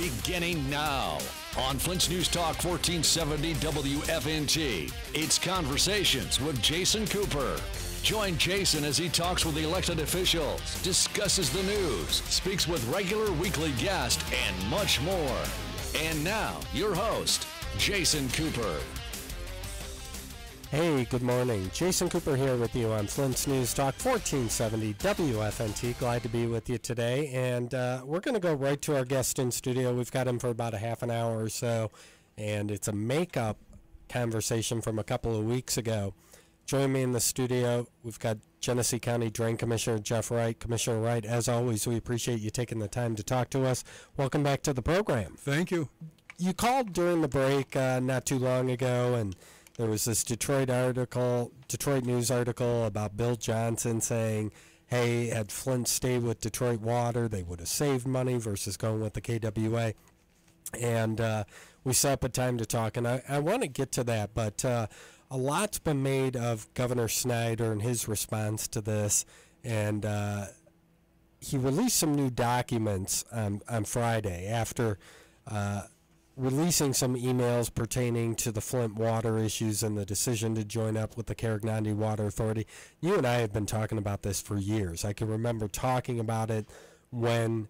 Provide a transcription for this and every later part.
beginning now. On Flint's News Talk 1470 WFNT, it's Conversations with Jason Cooper. Join Jason as he talks with elected officials, discusses the news, speaks with regular weekly guests, and much more. And now, your host, Jason Cooper. Hey, good morning. Jason Cooper here with you on Flint's News Talk 1470 WFNT. Glad to be with you today. And we're going to go right to our guest in studio. We've got him for about a half an hour or so. And it's a makeup conversation from a couple of weeks ago. Join me in the studio. We've got Genesee County Drain Commissioner Jeff Wright. Commissioner Wright, as always, we appreciate you taking the time to talk to us. Welcome back to the program. Thank you. You called during the break not too long ago, and there was this Detroit News article about Bill Johnson saying, hey, had Flint stayed with Detroit Water, they would have saved money versus going with the KWA. And we set up a time to talk, and I want to get to that, but a lot's been made of Governor Snyder and his response to this, and he released some new documents on Friday after releasing some emails pertaining to the Flint water issues and the decision to join up with the Carignan Water Authority. You and I have been talking about this for years. I can remember talking about it when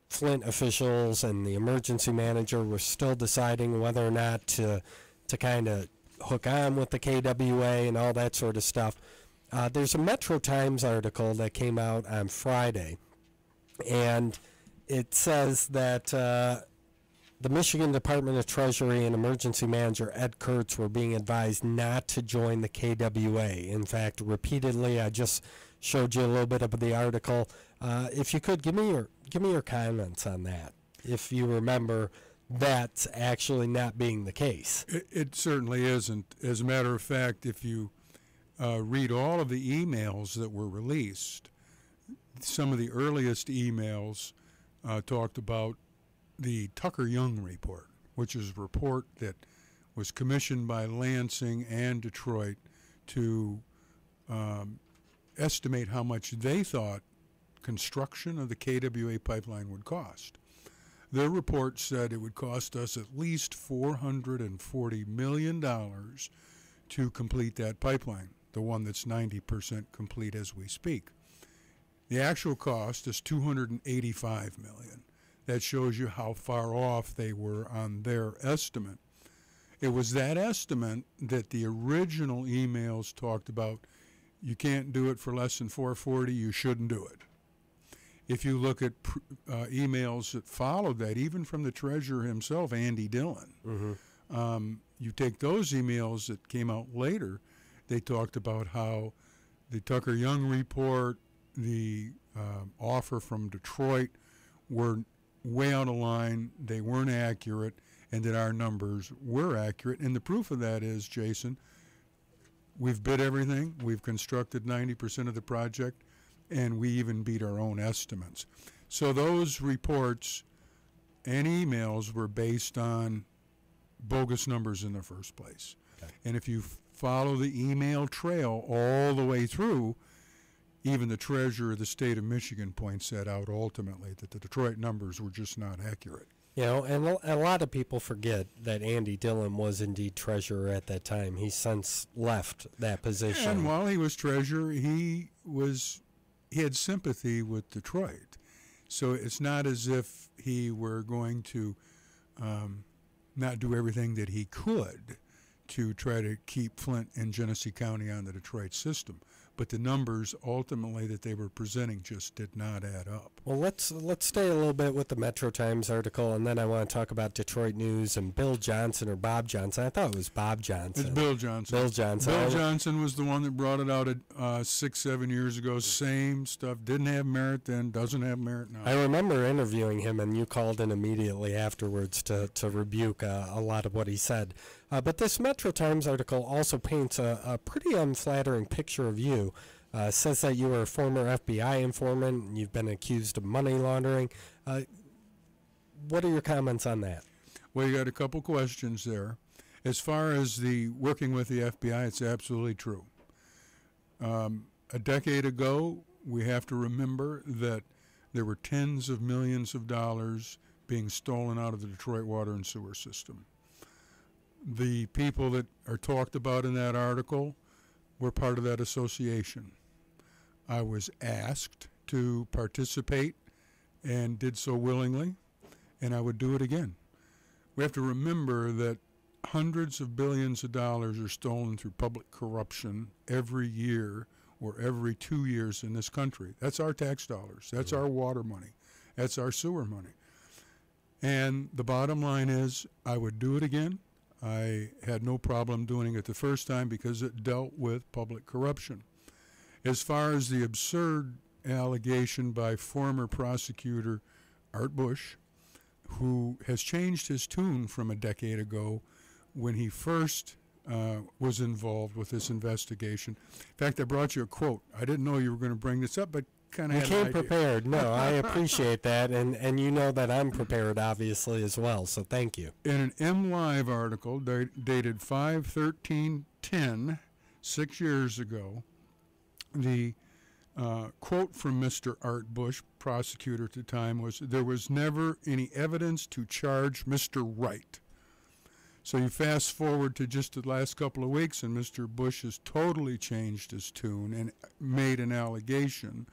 Flint officials and the emergency manager were still deciding whether or not to kind of hook on with the KWA and all that sort of stuff. There's a Metro Times article that came out on Friday, and it says that the Michigan Department of Treasury and Emergency Manager Ed Kurtz were being advised not to join the KWA. In fact, repeatedly, I just showed you a little bit of the article. If you could, give me your comments on that, if you remember that's actually not being the case. It certainly isn't. As a matter of fact, if you read all of the emails that were released, some of the earliest emails talked about the Tucker-Young report, which is a report that was commissioned by Lansing and Detroit to estimate how much they thought construction of the KWA pipeline would cost. Their report said it would cost us at least $440 million to complete that pipeline, the one that's 90% complete as we speak. The actual cost is $285 million. That shows you how far off they were on their estimate. It was that estimate that the original emails talked about. You can't do it for less than $440, you shouldn't do it. If you look at emails that followed that, even from the treasurer himself, Andy Dillon, you take those emails that came out later, they talked about how the Tucker-Young report, the offer from Detroit were way out of line, they weren't accurate, and that our numbers were accurate. And the proof of that is, Jason, we've bid everything, we've constructed 90% of the project, and we even beat our own estimates. So those reports and emails were based on bogus numbers in the first place. Okay. And if you follow the email trail all the way through, even the treasurer of the state of Michigan points that out ultimately, that the Detroit numbers were just not accurate. You know, and a lot of people forget that Andy Dillon was indeed treasurer at that time. He's since left that position. And while he was treasurer, he had sympathy with Detroit. So it's not as if he were going to not do everything that he could to try to keep Flint and Genesee County on the Detroit system. But the numbers ultimately that they were presenting just did not add up. Well, let's stay a little bit with the Metro Times article, and then I want to talk about Detroit News and Bill Johnson or Bob Johnson. I thought it was Bob Johnson. It's Bill Johnson. Bill Johnson. Bill Johnson was the one that brought it out 6-7 years ago. Same stuff. Didn't have merit then. Doesn't have merit now. I remember interviewing him, and you called in immediately afterwards to rebuke a lot of what he said. But this Metro Times article also paints a pretty unflattering picture of you. Says that you were a former FBI informant and you've been accused of money laundering. What are your comments on that? Well, you got a couple questions there. As far as the working with the FBI, it's absolutely true. A decade ago, we have to remember that there were tens of millions of dollars being stolen out of the Detroit water and sewer system. The people that are talked about in that article were part of that association. I was asked to participate and did so willingly, and I would do it again. We have to remember that hundreds of billions of dollars are stolen through public corruption every year or every 2 years in this country. That's our tax dollars. That's our water money. That's our sewer money. And the bottom line is I would do it again. I had no problem doing it the first time because it dealt with public corruption. As far as the absurd allegation by former prosecutor Art Bush, who has changed his tune from a decade ago when he first was involved with this investigation. In fact, I brought you a quote. I didn't know you were going to bring this up, but kind of You had came an idea. prepared. No, I appreciate that, and you know that I'm prepared, obviously, as well, so thank you. In an MLive article dated 5/13/10, 6 years ago, the quote from Mr. Art Bush, prosecutor at the time, was, "There was never any evidence to charge Mr. Wright." So you fast forward to just the last couple of weeks, and Mr. Bush has totally changed his tune and made an allegation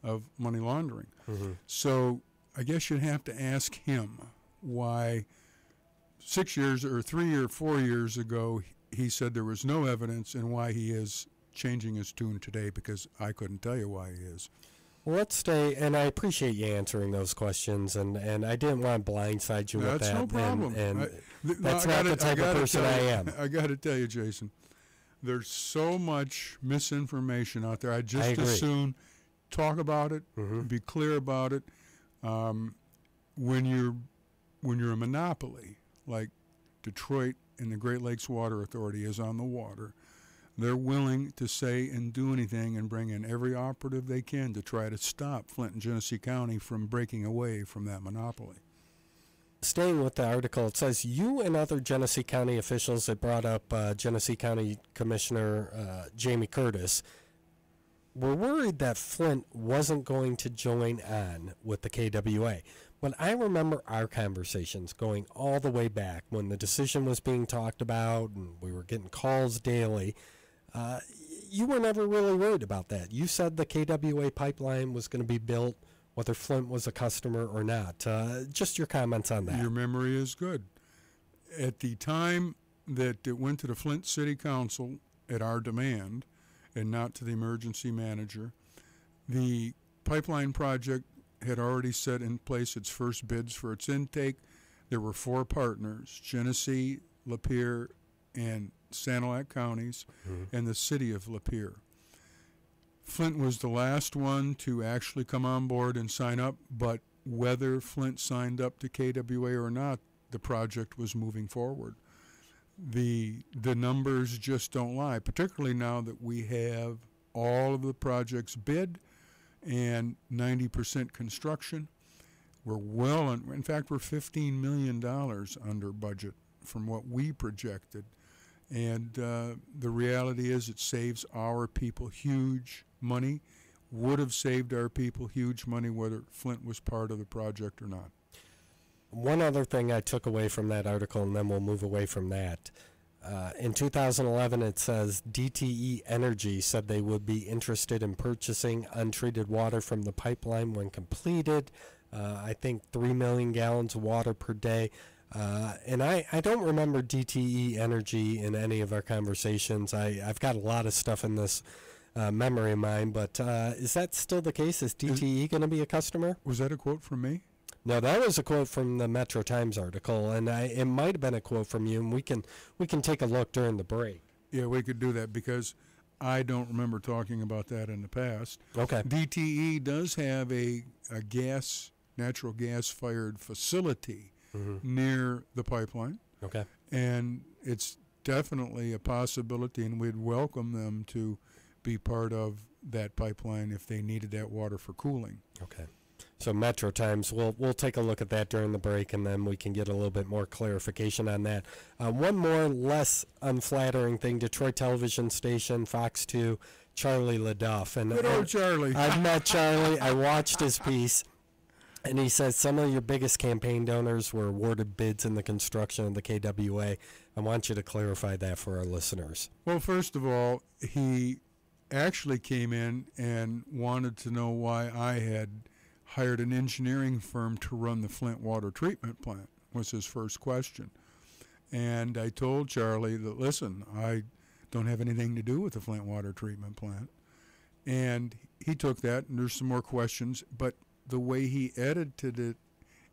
of money laundering. Mm-hmm. So I guess you'd have to ask him why 6 years or 3 or 4 years ago he said there was no evidence, and why he is changing his tune today, because I couldn't tell you why he is. Well, let's stay, and I appreciate you answering those questions, and I didn't want to blindside you with that. That's no problem. And that's not the type of person I am. I got to tell you, Jason, there's so much misinformation out there. I just agree. as soon talk about it, Mm-hmm. be clear about it. When you're a monopoly, like Detroit and the Great Lakes Water Authority is on the water, they're willing to say and do anything and bring in every operative they can to try to stop Flint and Genesee County from breaking away from that monopoly. Staying with the article, it says you and other Genesee County officials that brought up Genesee County Commissioner Jamie Curtis were worried that Flint wasn't going to join on with the KWA. But I remember our conversations going all the way back when the decision was being talked about and we were getting calls daily. You were never really worried about that. You said the KWA pipeline was going to be built whether Flint was a customer or not. Just your comments on that. Your memory is good. At the time that it went to the Flint City Council at our demand and not to the emergency manager, the pipeline project had already set in place its first bids for its intake. There were 4 partners, Genesee, Lapeer, and Sanilac counties, and the city of Lapeer. Flint was the last one to actually come on board and sign up, but whether Flint signed up to KWA or not, the project was moving forward. The numbers just don't lie, particularly now that we have all of the projects bid and 90% construction. We're well, in fact, we're $15 million under budget from what we projected. And the reality is it saves our people huge money, would have saved our people huge money whether Flint was part of the project or not. One other thing I took away from that article, and then we'll move away from that. In 2011, it says DTE Energy said they would be interested in purchasing untreated water from the pipeline when completed. I think 3 million gallons of water per day. And I don't remember DTE Energy in any of our conversations. I've got a lot of stuff in this memory of mine, but is that still the case? Is DTE going to be a customer? Was that a quote from me? No, that was a quote from the Metro Times article, and it might have been a quote from you, and we can take a look during the break. Yeah, we could do that because I don't remember talking about that in the past. Okay. DTE does have a natural gas-fired facility near the pipeline. Okay. And it's definitely a possibility, and we'd welcome them to be part of that pipeline if they needed that water for cooling. Okay. So Metro Times, we'll take a look at that during the break, and then we can get a little bit more clarification on that. One more less unflattering thing, Detroit television station, Fox 2, Charlie LaDuff. And Good old Charlie. I've met Charlie. I watched his piece. And he says some of your biggest campaign donors were awarded bids in the construction of the KWA. I want you to clarify that for our listeners. Well, first of all, he actually came in and wanted to know why I had hired an engineering firm to run the Flint water treatment plant, was his first question. And I told Charlie that, listen, I don't have anything to do with the Flint water treatment plant. And he took that, and there's some more questions, but the way he edited it,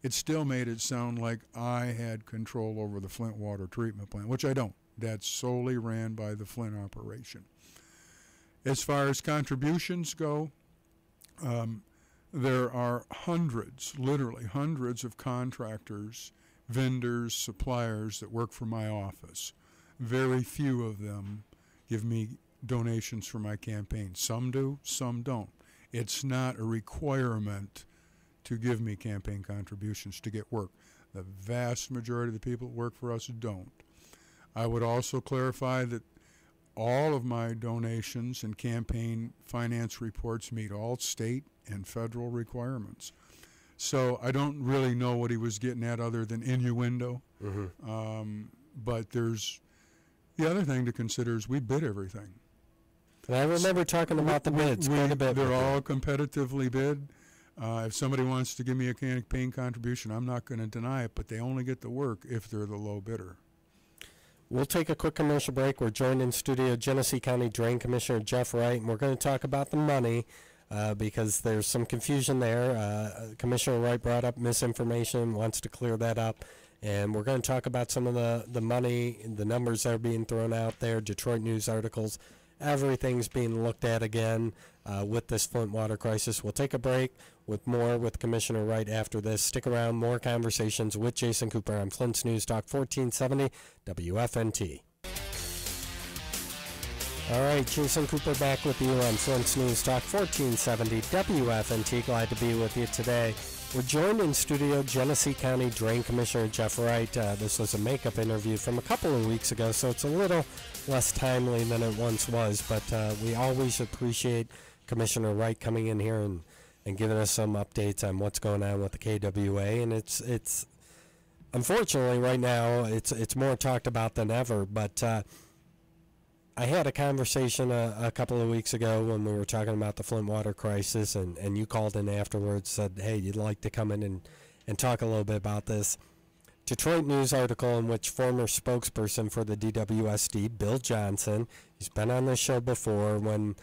it still made it sound like I had control over the Flint water treatment plant, which I don't. That's solely ran by the Flint operation. As far as contributions go, there are hundreds, literally hundreds of contractors, vendors, suppliers that work for my office. Very few of them give me donations for my campaign. Some do, some don't. It's not a requirement to give me campaign contributions to get work. The vast majority of the people that work for us don't. I would also clarify that all of my donations and campaign finance reports meet all state and federal requirements. So I don't really know what he was getting at other than innuendo. But there's the other thing to consider is we bid everything. And I remember talking about the bids quite a bit. They're all competitively bid. If somebody wants to give me a campaign contribution, I'm not going to deny it, but they only get the work if they're the low bidder. We'll take a quick commercial break. We're joined in studio Genesee County Drain Commissioner Jeff Wright, and we're going to talk about the money because there's some confusion there. Commissioner Wright brought up misinformation, wants to clear that up. And we're going to talk about some of the money, the numbers that are being thrown out there, Detroit News articles. Everything's being looked at again with this Flint water crisis. We'll take a break with more with Commissioner Wright after this. Stick around, more conversations with Jason Cooper on Flint's News Talk 1470 WFNT. All right, Jason Cooper back with you on Flint's News Talk 1470 WFNT. Glad to be with you today. We're joined in studio Genesee County Drain Commissioner Jeff Wright. This was a makeup interview from a couple of weeks ago, so it's a little less timely than it once was, but we always appreciate Commissioner Wright coming in here and giving us some updates on what's going on with the KWA. And it's unfortunately right now it's more talked about than ever, but I had a conversation a couple of weeks ago when we were talking about the Flint water crisis, and you called in afterwards, said, hey, you'd like to come in and talk a little bit about this. Detroit News article in which former spokesperson for the DWSD, Bill Johnson, he's been on this show before when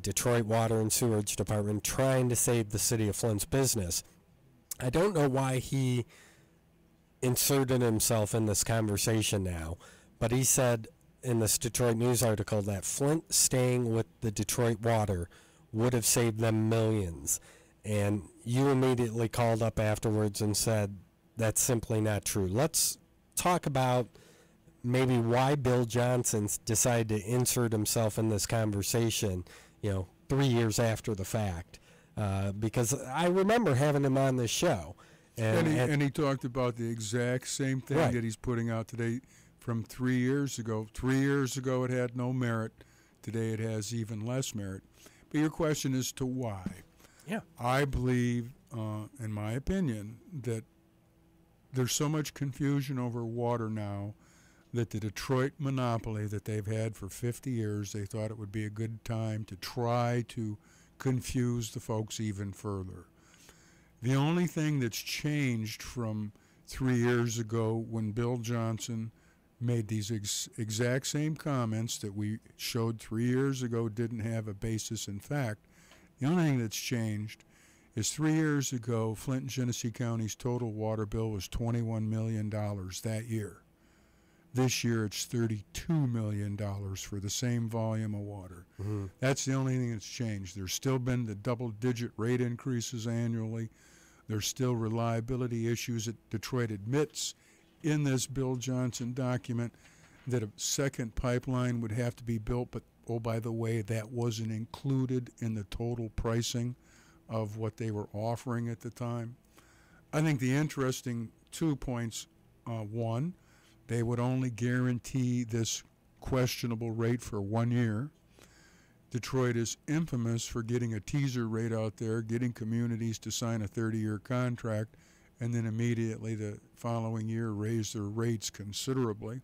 Detroit Water and Sewerage Department trying to save the city of Flint's business. I don't know why he inserted himself in this conversation now, but he said in this Detroit News article that Flint staying with the Detroit Water would have saved them millions. And you immediately called up afterwards and said that's simply not true. Let's talk about maybe why Bill Johnson decided to insert himself in this conversation, 3 years after the fact, because I remember having him on this show. And he talked about the exact same thing Right. that he's putting out today from 3 years ago. 3 years ago it had no merit. Today it has even less merit. But your question is to why. Yeah. I believe, in my opinion, that there's so much confusion over water now that the Detroit monopoly that they've had for 50 years, they thought it would be a good time to try to confuse the folks even further. The only thing that's changed from 3 years ago when Bill Johnson made these exact same comments that we showed 3 years ago didn't have a basis in fact, the only thing that's changed is 3 years ago, Flint and Genesee County's total water bill was $21 million that year. This year it's $32 million for the same volume of water. Mm-hmm. That's the only thing that's changed. There's still been the double-digit rate increases annually. There's still reliability issues that Detroit admits in this Bill Johnson document that a second pipeline would have to be built, but, oh, by the way, that wasn't included in the total pricing of what they were offering at the time. I think the interesting 2 points, one, they would only guarantee this questionable rate for 1 year. Detroit is infamous for getting a teaser rate out there, getting communities to sign a 30-year contract, and then immediately the following year raise their rates considerably.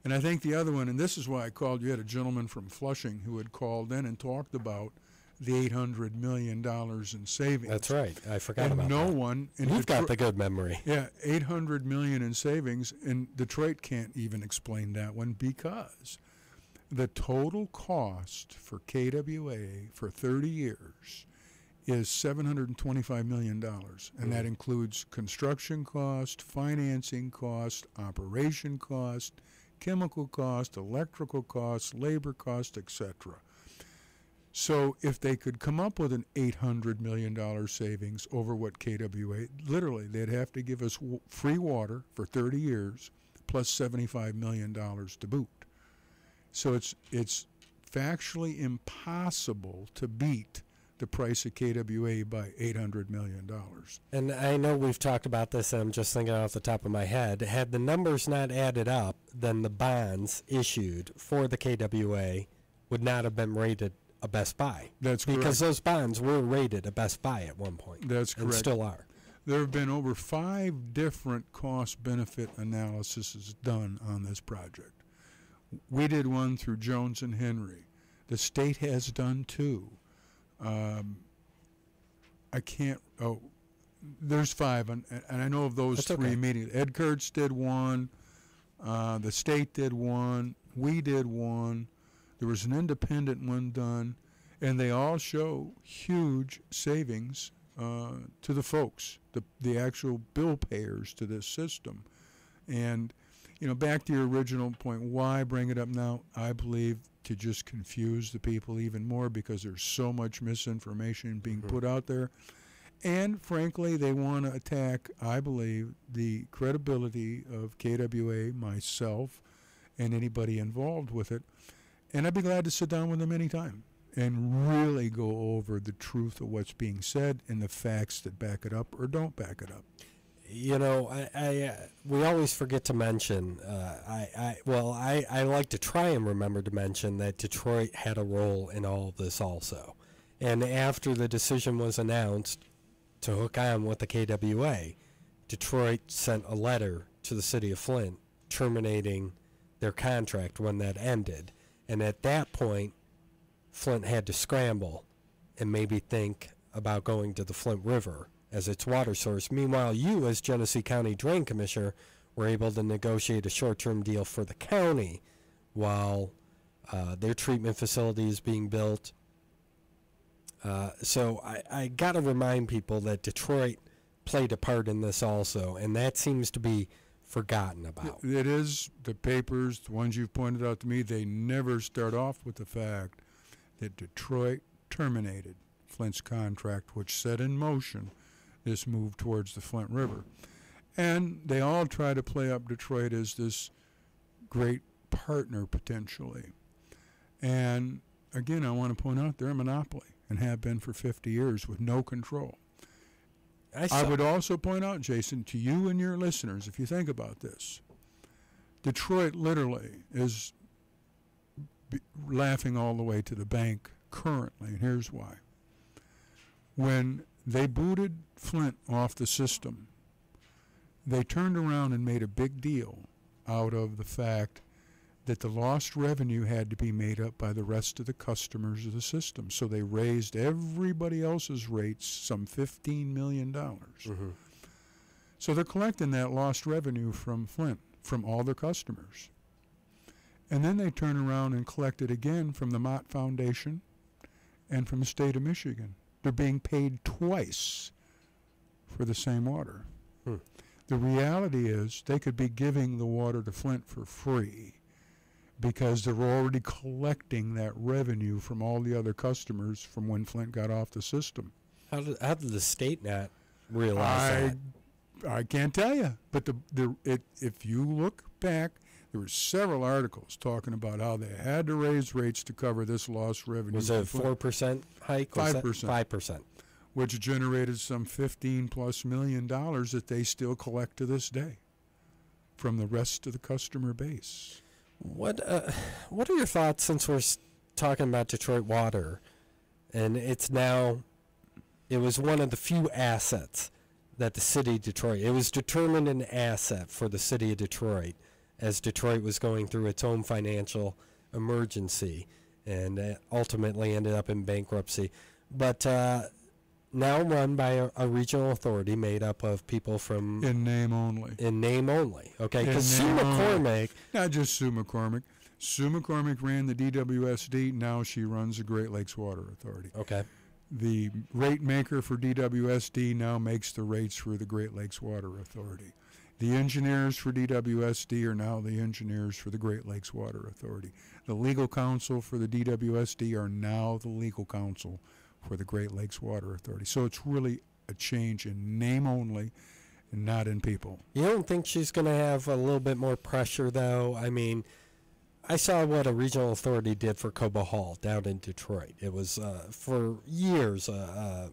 And I think the other one, and this is why I called, you had a gentleman from Flushing who had called in and talked about the $800 million in savings. That's right. I forgot and about no that. one in You've Detroit, got the good memory. Yeah, $800 million in savings, and Detroit can't even explain that one because the total cost for KWA for 30 years is $725 million, and that includes construction cost, financing cost, operation cost, chemical cost, electrical cost, labor cost, etc. So if they could come up with an $800 million savings over what KWA, literally they'd have to give us free water for 30 years plus $75 million to boot. So it's factually impossible to beat the price of KWA by $800 million. And I know we've talked about this, and I'm just thinking off the top of my head. Had the numbers not added up, then the bonds issued for the KWA would not have been rated a Best Buy. That's correct. Because those bonds were rated a Best Buy at one point. That's correct. And still are. There have been over 5 different cost-benefit analyses done on this project. We did one through Jones and Henry. The state has done 2. There's 5, and I know of those. That's 3 okay. Immediately. Ed Kurtz did 1, the state did 1, we did 1, there was an independent one done, and they all show huge savings to the folks, the actual bill payers to this system. And, back to your original point, why bring it up now? I believe to just confuse the people even more because there's so much misinformation being put out there. And, frankly, they want to attack, I believe, the credibility of KWA, myself, and anybody involved with it. And I'd be glad to sit down with them anytime and really go over the truth of what's being said and the facts that back it up or don't back it up. We always forget to mention, I like to try and remember to mention that Detroit had a role in all of this also. And after the decision was announced to hook on with the KWA, Detroit sent a letter to the city of Flint terminating their contract when that ended. And at that point, Flint had to scramble and maybe think about going to the Flint River as its water source. Meanwhile, you, as Genesee County Drain Commissioner, were able to negotiate a short-term deal for the county while their treatment facility is being built. So I got to remind people that Detroit played a part in this also, and that seems to be forgotten about. It is. The papers, the ones you've pointed out to me, they never start off with the fact that Detroit terminated Flint's contract, which set in motion this move towards the Flint River. And they all try to play up Detroit as this great partner potentially. And again, I want to point out they're a monopoly and have been for 50 years with no control. I would also point out, Jason, to you and your listeners, if you think about this, Detroit literally is laughing all the way to the bank currently, and here's why. When they booted Flint off the system, they turned around and made a big deal out of the fact that the lost revenue had to be made up by the rest of the customers of the system. So they raised everybody else's rates some $15 million. Mm-hmm. So they're collecting that lost revenue from Flint, from all their customers. And then they turn around and collect it again from the Mott Foundation and from the state of Michigan. They're being paid twice for the same water. The reality is they could be giving the water to Flint for free because they're already collecting that revenue from all the other customers from when Flint got off the system. How did the state not realize that? I can't tell you. But if you look back, there were several articles talking about how they had to raise rates to cover this lost revenue. Was it a 4% hike? 5%. 5%. Which generated some $15+ million that they still collect to this day from the rest of the customer base. What are your thoughts, since we're talking about Detroit Water, and it was one of the few assets that the city of Detroit, it was determined an asset for the city of Detroit as Detroit was going through its own financial emergency and ultimately ended up in bankruptcy. But now run by a regional authority made up of people from... In name only. In name only. Okay, because Sue name only. McCormick... Not just Sue McCormick. Sue McCormick ran the DWSD. Now she runs the Great Lakes Water Authority. Okay. The rate maker for DWSD now makes the rates for the Great Lakes Water Authority. The engineers for DWSD are now the engineers for the Great Lakes Water Authority. The legal counsel for the DWSD are now the legal counsel for the Great Lakes Water Authority. So it's really a change in name only and not in people. You don't think she's going to have a little bit more pressure, though? I mean, I saw what a regional authority did for Cobo Hall down in Detroit. It was, for years, a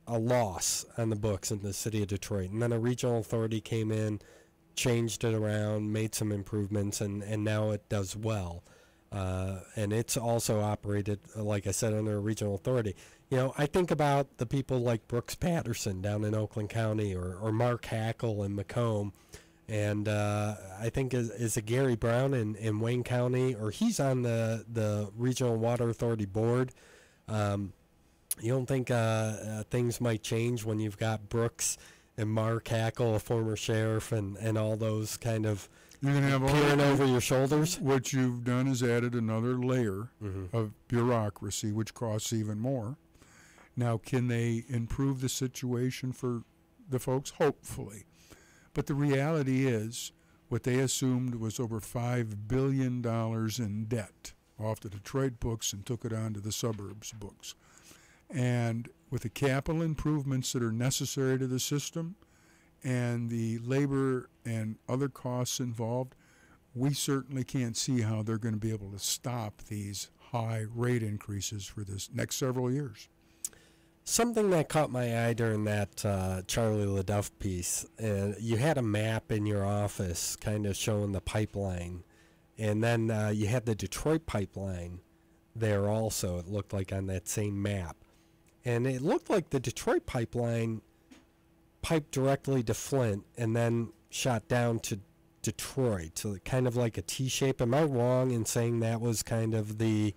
loss on the books in the city of Detroit. And then a regional authority came in, changed it around, made some improvements, and now it does well. And it's also operated, like I said, under a regional authority. You know, I think about the people like Brooks Patterson down in Oakland County or Mark Hackle in Macomb. And I think is it Gary Brown in Wayne County, or he's on the Regional Water Authority board. You don't think things might change when you've got Brooks and Mark Hackle, a former sheriff, and all those kind of You're going to have peering over your shoulders? What you've done is added another layer of bureaucracy, which costs even more. Now, can they improve the situation for the folks? Hopefully. But the reality is what they assumed was over $5 billion in debt off the Detroit books and took it on to the suburbs books. And with the capital improvements that are necessary to the system and the labor and other costs involved, we certainly can't see how they're going to be able to stop these high rate increases for this next several years. Something that caught my eye during that Charlie LaDuff piece, you had a map in your office kind of showing the pipeline, and then you had the Detroit pipeline there also, it looked like on that same map. And it looked like the Detroit pipeline piped directly to Flint and then shot down to Detroit, so kind of like a T-shape. Am I wrong in saying that was kind of the...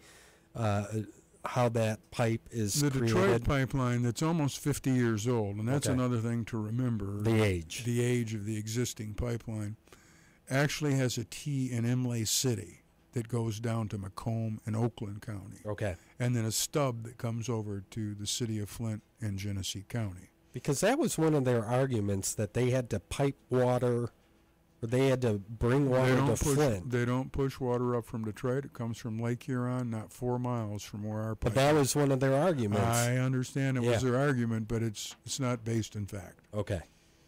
how that pipe is created? The Detroit pipeline, that's almost 50 years old, and that's Okay. another thing to remember. The age. The age of the existing pipeline actually has a T in Imlay City that goes down to Macomb and Oakland County. Okay. And then a stub that comes over to the city of Flint and Genesee County. Because that was one of their arguments, that they had to pipe water, or they had to bring water to Flint. They don't push water up from Detroit. It comes from Lake Huron, not 4 miles from where our pipe But that was one of their arguments. I understand it Yeah. was their argument, but it's not based in fact. Okay.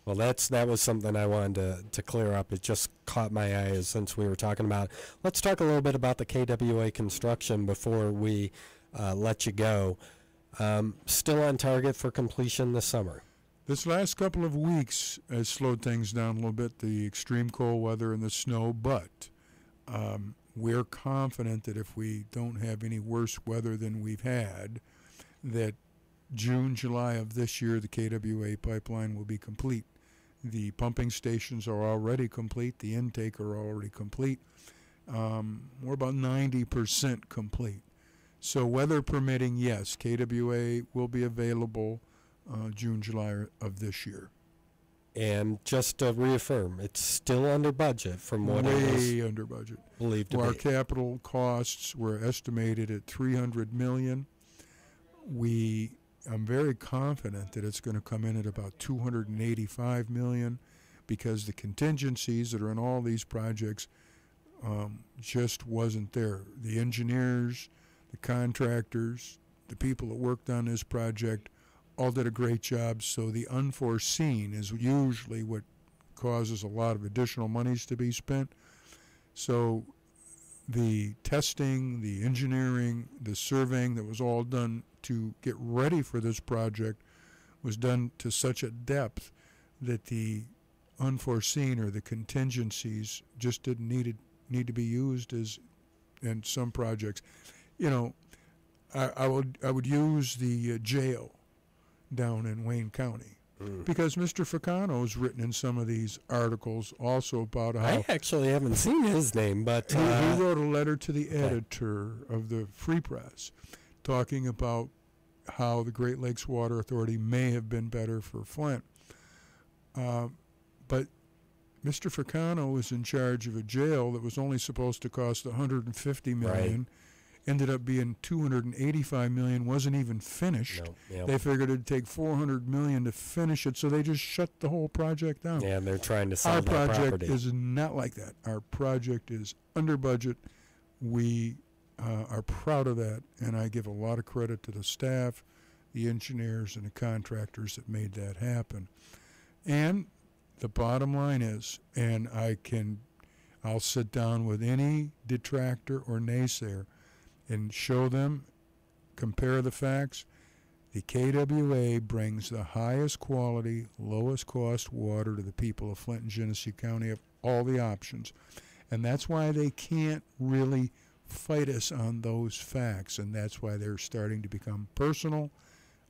Well, that was something I wanted to clear up. It just caught my eye since we were talking about it. Let's talk a little bit about the KWA construction before we let you go. Still on target for completion this summer. This last couple of weeks has slowed things down a little bit, the extreme cold weather and the snow, but we're confident that if we don't have any worse weather than we've had, that June, July of this year, the KWA pipeline will be complete. The pumping stations are already complete. The intake are already complete. We're about 90% complete. So weather permitting, yes, KWA will be available June, July of this year. And just to reaffirm, it's still under budget from what it was Way under budget. believed to Our be. capital costs were estimated at $300 million. I'm very confident that it's going to come in at about $285 million, because the contingencies that are in all these projects just wasn't there. The engineers, the contractors, the people that worked on this project all did a great job. So the unforeseen is usually what causes a lot of additional monies to be spent. So the testing, the engineering, the surveying that was all done to get ready for this project was done to such a depth that the unforeseen or the contingencies just didn't need to be used as in some projects. you know, I would use the jail down in Wayne County. Because Mr. Ficano has written in some of these articles also about how... I actually haven't seen his name, but... he wrote a letter to the editor of the Free Press talking about how the Great Lakes Water Authority may have been better for Flint. But Mr. Ficano was in charge of a jail that was only supposed to cost $150 million. Right. Ended up being $285 million, wasn't even finished. No, yep. They figured it'd take $400 million to finish it, so they just shut the whole project down. Yeah, and they're trying to sell Our that project property. is not like that. Our project is under budget. We are proud of that, and I give a lot of credit to the staff, the engineers, and the contractors that made that happen. And the bottom line is, and I'll sit down with any detractor or naysayer and show them, compare the facts. The KWA brings the highest quality, lowest cost water to the people of Flint and Genesee County of all the options. And that's why they can't really fight us on those facts. And that's why they're starting to become personal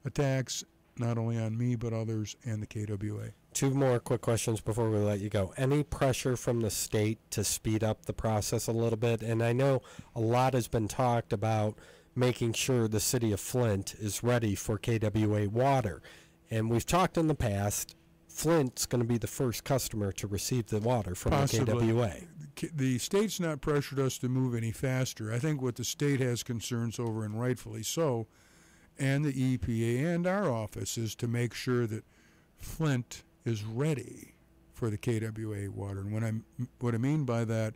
attacks, not only on me, but others and the KWA. Two more quick questions before we let you go. Any pressure from the state to speed up the process a little bit? And I know a lot has been talked about making sure the city of Flint is ready for KWA water. And we've talked in the past, Flint's going to be the first customer to receive the water from Possibly. the KWA. The state's not pressured us to move any faster. I think what the state has concerns over, and rightfully so, and the EPA and our office, is to make sure that Flint is ready for the KWA water. And what I mean by that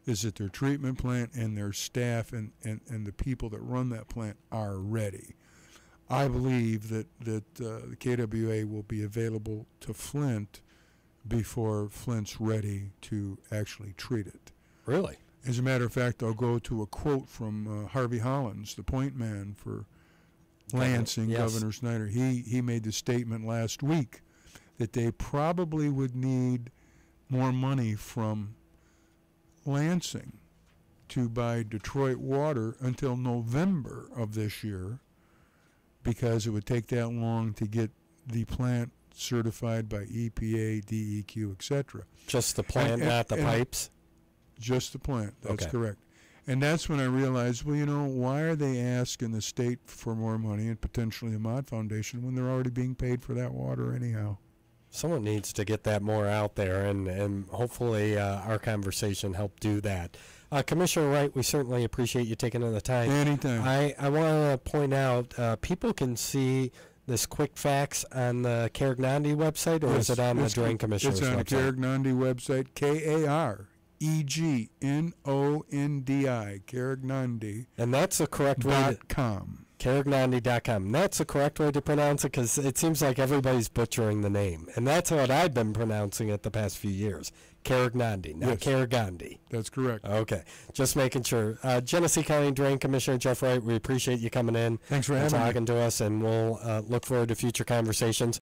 is that their treatment plant and their staff and the people that run that plant are ready. I believe that the KWA will be available to Flint before Flint's ready to actually treat it. Really? As a matter of fact, I'll go to a quote from Harvey Hollins, the point man for Lansing, Yes. Governor Snyder. He made the statement last week that they probably would need more money from Lansing to buy Detroit water until November of this year, because it would take that long to get the plant certified by EPA, DEQ, etc. Just the plant, not the pipes? Just the plant, that's Okay. correct. And that's when I realized, well, you know, why are they asking the state for more money and potentially the Mott Foundation when they're already being paid for that water anyhow? Someone needs to get that more out there, and hopefully our conversation helped do that. Commissioner Wright, we certainly appreciate you taking the time. Anytime. I want to point out, people can see this quick facts on the Carignondi website, or is it on the Drain Commissioner's website? It's on the Carignondi website, KAREGNONDI, Carignondi. And that's the correct way. .com. Carignondi.com. That's the correct way to pronounce it, because it seems like everybody's butchering the name. And that's what I've been pronouncing it the past few years. Carignondi, not Yes. Carignondi. That's correct. Okay, just making sure. Genesee County Drain Commissioner Jeff Wright, we appreciate you coming in Thanks for and having me. talking to us, and we'll look forward to future conversations.